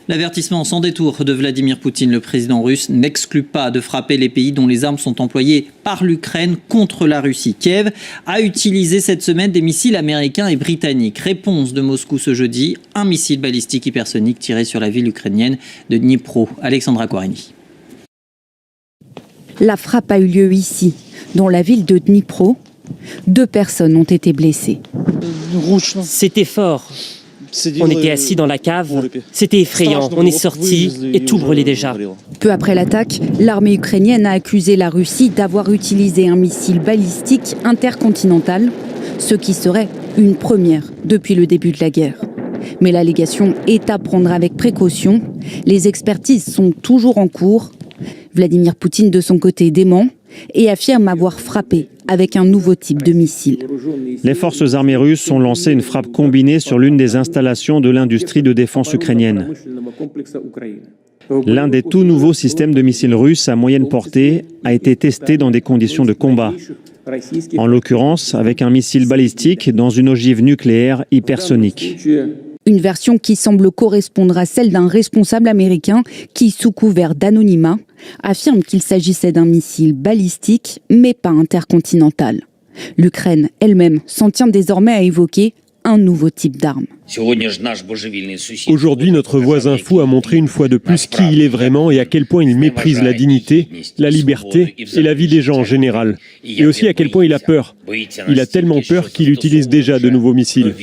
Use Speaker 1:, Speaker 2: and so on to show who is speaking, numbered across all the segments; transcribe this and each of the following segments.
Speaker 1: L'avertissement sans détour de Vladimir Poutine, le président russe, n'exclut pas de frapper les pays dont les armes sont employées par l'Ukraine contre la Russie. Kiev a utilisé cette semaine des missiles américains et britanniques. Réponse de Moscou ce jeudi, un missile balistique hypersonique tiré sur la ville ukrainienne de Dnipro. Alexandra Quarini.
Speaker 2: La frappe a eu lieu ici, dans la ville de Dnipro. 2 personnes ont été blessées.
Speaker 3: C'était fort. On était assis dans la cave, c'était effrayant, on est sorti et tout brûlait déjà.
Speaker 2: Peu après l'attaque, l'armée ukrainienne a accusé la Russie d'avoir utilisé un missile balistique intercontinental, ce qui serait une première depuis le début de la guerre. Mais l'allégation est à prendre avec précaution. Les expertises sont toujours en cours. Vladimir Poutine, de son côté, dément et affirme avoir frappé avec un nouveau type de missile.
Speaker 4: Les forces armées russes ont lancé une frappe combinée sur l'une des installations de l'industrie de défense ukrainienne. L'un des tout nouveaux systèmes de missiles russes à moyenne portée a été testé dans des conditions de combat. En l'occurrence, avec un missile balistique dans une ogive nucléaire hypersonique.
Speaker 2: Une version qui semble correspondre à celle d'un responsable américain qui, sous couvert d'anonymat, affirme qu'il s'agissait d'un missile balistique, mais pas intercontinental. L'Ukraine elle-même s'en tient désormais à évoquer un nouveau type d'arme.
Speaker 5: Aujourd'hui, notre voisin fou a montré une fois de plus qui il est vraiment et à quel point il méprise la dignité, la liberté et la vie des gens en général. Et aussi à quel point il a peur. Il a tellement peur qu'il utilise déjà de nouveaux missiles.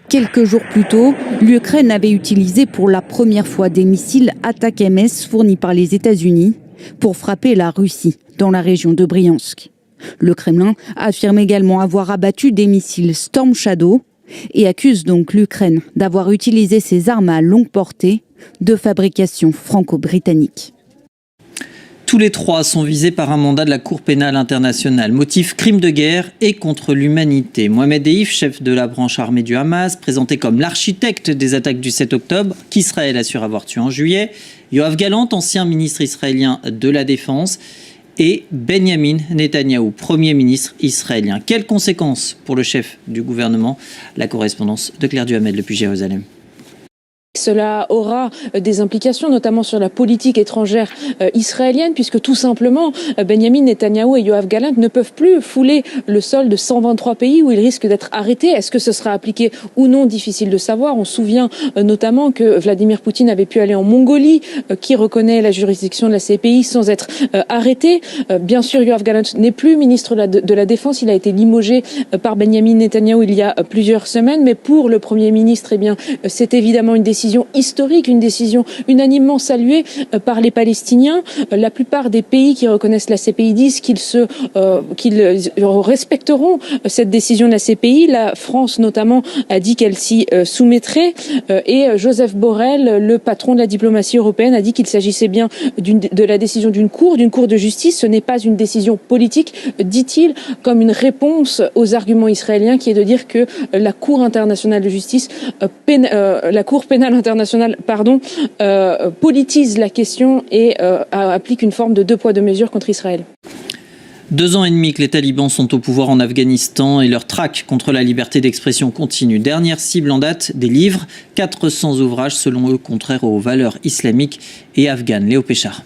Speaker 2: Quelques jours plus tôt, l'Ukraine avait utilisé pour la première fois des missiles Attack-MS fournis par les États-Unis pour frapper la Russie dans la région de Briansk. Le Kremlin affirme également avoir abattu des missiles Storm Shadow et accuse donc l'Ukraine d'avoir utilisé ces armes à longue portée de fabrication franco-britannique.
Speaker 1: Tous les 3 sont visés par un mandat de la Cour pénale internationale. Motif crime de guerre et contre l'humanité. Mohamed Deif, chef de la branche armée du Hamas, présenté comme l'architecte des attaques du 7 octobre, qu'Israël assure avoir tué en juillet. Yoav Gallant, ancien ministre israélien de la Défense. Et Benjamin Netanyahou, Premier ministre israélien. Quelles conséquences pour le chef du gouvernement? La correspondance de Claire Duhamel depuis Jérusalem.
Speaker 6: Cela aura des implications notamment sur la politique étrangère israélienne puisque tout simplement Benjamin Netanyahou et Yoav Gallant ne peuvent plus fouler le sol de 123 pays où ils risquent d'être arrêtés. Est-ce que ce sera appliqué ou non? Difficile de savoir. On se souvient notamment que Vladimir Poutine avait pu aller en Mongolie qui reconnaît la juridiction de la CPI sans être arrêté. Bien sûr, Yoav Gallant n'est plus ministre de la Défense. Il a été limogé par Benjamin Netanyahou il y a plusieurs semaines. Mais pour le Premier ministre, eh bien, c'est évidemment une décision historique, une décision unanimement saluée par les Palestiniens. La plupart des pays qui reconnaissent la CPI disent qu'ils respecteront cette décision de la CPI. La France notamment a dit qu'elle s'y soumettrait et Joseph Borrell, le patron de la diplomatie européenne, a dit qu'il s'agissait bien de la décision d'une cour de justice. Ce n'est pas une décision politique, dit-il, comme une réponse aux arguments israéliens qui est de dire que la Cour internationale de justice, la Cour pénale internationale, politise la question et applique une forme de 2 poids 2 mesures contre Israël.
Speaker 1: 2 ans et demi que les talibans sont au pouvoir en Afghanistan et leur traque contre la liberté d'expression continue. Dernière cible en date, des livres, 400 ouvrages selon eux contraires aux valeurs islamiques et afghanes. Léo Péchard.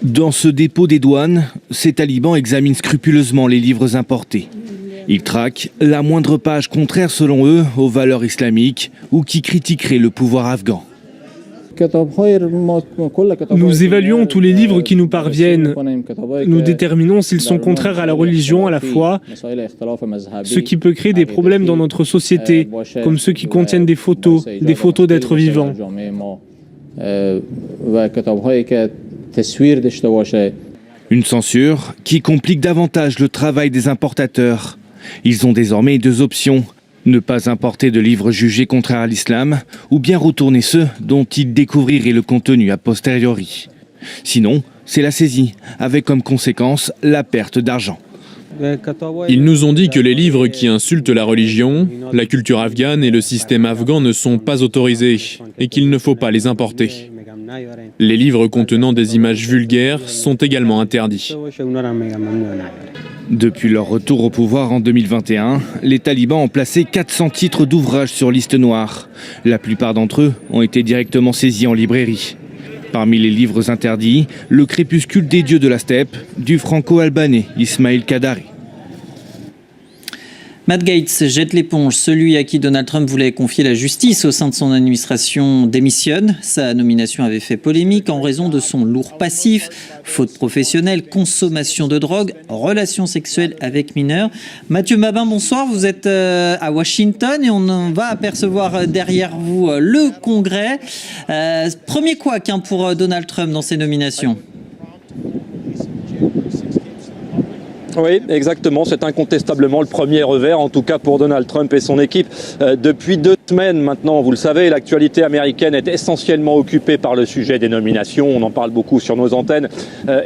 Speaker 7: Dans ce dépôt des douanes, ces talibans examinent scrupuleusement les livres importés. Ils traquent la moindre page contraire selon eux aux valeurs islamiques ou qui critiquerait le pouvoir afghan.
Speaker 8: Nous évaluons tous les livres qui nous parviennent. Nous déterminons s'ils sont contraires à la religion, à la foi, ce qui peut créer des problèmes dans notre société, comme ceux qui contiennent des photos d'êtres vivants.
Speaker 7: Une censure qui complique davantage le travail des importateurs. Ils ont désormais 2 options. Ne pas importer de livres jugés contraires à l'islam ou bien retourner ceux dont ils découvriraient le contenu a posteriori. Sinon, c'est la saisie, avec comme conséquence la perte d'argent.
Speaker 9: Ils nous ont dit que les livres qui insultent la religion, la culture afghane et le système afghan ne sont pas autorisés et qu'il ne faut pas les importer. Les livres contenant des images vulgaires sont également interdits.
Speaker 7: Depuis leur retour au pouvoir en 2021, les talibans ont placé 400 titres d'ouvrages sur liste noire. La plupart d'entre eux ont été directement saisis en librairie. Parmi les livres interdits, Le crépuscule des dieux de la steppe, du franco-albanais Ismail Kadari.
Speaker 1: Matt Gaetz jette l'éponge. Celui à qui Donald Trump voulait confier la justice au sein de son administration démissionne. Sa nomination avait fait polémique en raison de son lourd passif, faute professionnelle, consommation de drogue, relations sexuelles avec mineurs. Mathieu Mabin, bonsoir. Vous êtes à Washington et on va apercevoir derrière vous le Congrès. Premier couac pour Donald Trump dans ses nominations.
Speaker 10: Oui, exactement. C'est incontestablement le premier revers, en tout cas pour Donald Trump et son équipe. Depuis 2 semaines maintenant, vous le savez, l'actualité américaine est essentiellement occupée par le sujet des nominations. On en parle beaucoup sur nos antennes.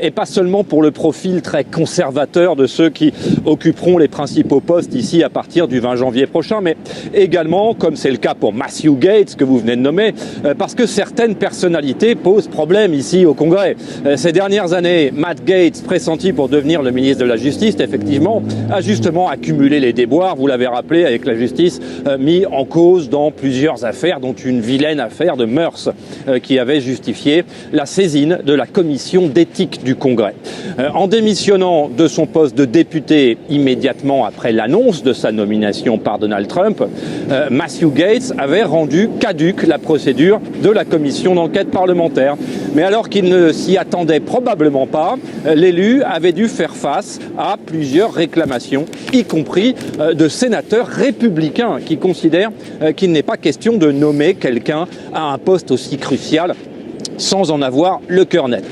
Speaker 10: Et pas seulement pour le profil très conservateur de ceux qui occuperont les principaux postes ici à partir du 20 janvier prochain, mais également, comme c'est le cas pour Matthew Gaetz, que vous venez de nommer, parce que certaines personnalités posent problème ici au Congrès. Ces dernières années, Matt Gaetz, pressenti pour devenir le ministre de la Justice, effectivement, a justement accumulé les déboires, vous l'avez rappelé, avec la justice mis en cause dans plusieurs affaires, dont une vilaine affaire de mœurs qui avait justifié la saisine de la commission d'éthique du Congrès. En démissionnant de son poste de député immédiatement après l'annonce de sa nomination par Donald Trump, Matthew Gaetz avait rendu caduque la procédure de la commission d'enquête parlementaire. Mais alors qu'il ne s'y attendait probablement pas, l'élu avait dû faire face à plusieurs réclamations, y compris de sénateurs républicains qui considèrent qu'il n'est pas question de nommer quelqu'un à un poste aussi crucial sans en avoir le cœur net.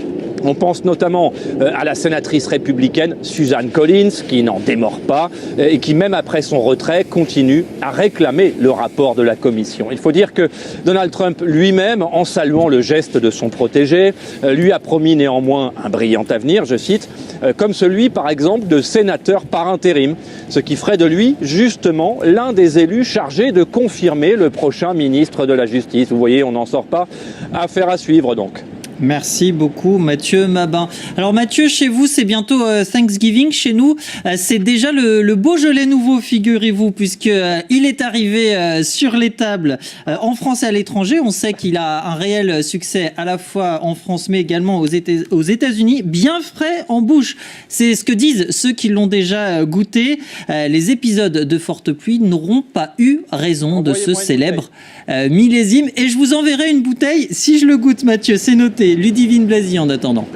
Speaker 10: On pense notamment à la sénatrice républicaine Susan Collins, qui n'en démord pas et qui, même après son retrait, continue à réclamer le rapport de la commission. Il faut dire que Donald Trump lui-même, en saluant le geste de son protégé, lui a promis néanmoins un brillant avenir, je cite, comme celui, par exemple, de sénateur par intérim, ce qui ferait de lui, justement, l'un des élus chargés de confirmer le prochain ministre de la Justice. Vous voyez, on n'en sort pas. Affaire à suivre, donc.
Speaker 1: Merci beaucoup Mathieu Mabin. Alors Mathieu, chez vous c'est bientôt Thanksgiving, chez nous c'est déjà le Beaujolais nouveau, figurez-vous, puisque il est arrivé sur les tables en France et à l'étranger. On sait qu'il a un réel succès à la fois en France mais également aux États-Unis, bien frais en bouche. C'est ce que disent ceux qui l'ont déjà goûté. Les épisodes de forte pluie n'auront pas eu raison de ce célèbre millésime, et je vous enverrai une bouteille si je le goûte, Mathieu, c'est noté. Ludivine Blazy en attendant.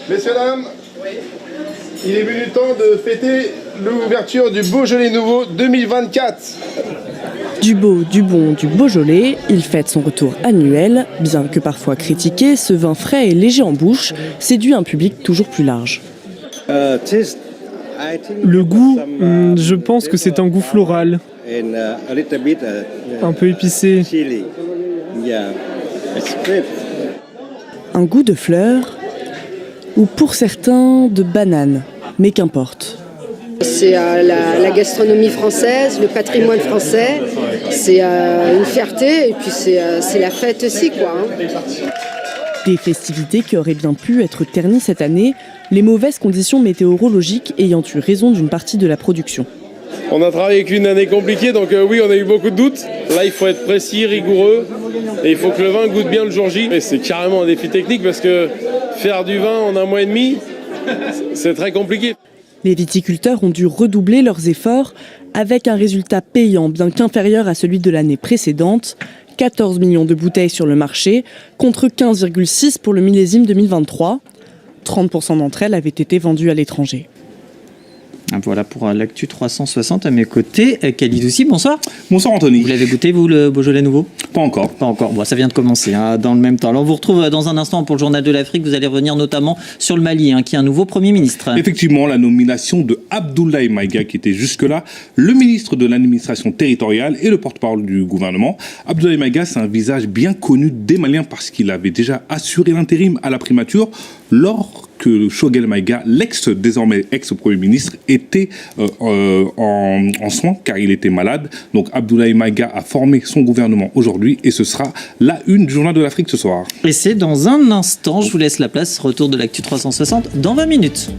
Speaker 11: Messieurs, dames, il est venu le temps de fêter l'ouverture du Beaujolais nouveau 2024.
Speaker 12: Du beau, du bon, du Beaujolais, il fête son retour annuel. Bien que parfois critiqué, ce vin frais et léger en bouche séduit un public toujours plus large.
Speaker 8: Le goût, je pense que c'est un goût floral. Un peu épicé.
Speaker 12: Un goût de fleurs, ou pour certains de bananes, mais qu'importe.
Speaker 13: C'est la gastronomie française, le patrimoine français, c'est une fierté et puis c'est la fête aussi, quoi.
Speaker 12: Des festivités qui auraient bien pu être ternies cette année, les mauvaises conditions météorologiques ayant eu raison d'une partie de la production.
Speaker 11: On a travaillé avec une année compliquée, donc oui, on a eu beaucoup de doutes. Là, il faut être précis, rigoureux, et il faut que le vin goûte bien le jour J. Et c'est carrément un défi technique, parce que faire du vin en 1 mois et demi, c'est très compliqué.
Speaker 12: Les viticulteurs ont dû redoubler leurs efforts, avec un résultat payant bien qu'inférieur à celui de l'année précédente. 14 millions de bouteilles sur le marché, contre 15,6 pour le millésime 2023. 30% d'entre elles avaient été vendues à l'étranger.
Speaker 1: Voilà pour l'actu 360 à mes côtés. Khalid aussi, bonsoir.
Speaker 14: Bonsoir Anthony.
Speaker 1: Vous l'avez goûté, vous, le Beaujolais nouveau ?
Speaker 14: Pas encore.
Speaker 1: Pas encore. Bon, ça vient de commencer, dans le même temps. Alors, on vous retrouve dans un instant pour le Journal de l'Afrique. Vous allez revenir notamment sur le Mali, qui a un nouveau Premier ministre.
Speaker 14: Effectivement, la nomination de Abdoulaye Maïga, qui était jusque-là le ministre de l'administration territoriale et le porte-parole du gouvernement. Abdoulaye Maïga, c'est un visage bien connu des Maliens parce qu'il avait déjà assuré l'intérim à la primature lors que Choguel Maïga, désormais ex-premier ministre, était en soins car il était malade. Donc Abdoulaye Maïga a formé son gouvernement aujourd'hui et ce sera la une du Journal de l'Afrique ce soir.
Speaker 1: Et c'est dans un instant, je vous laisse la place, retour de l'actu 360 dans 20 minutes.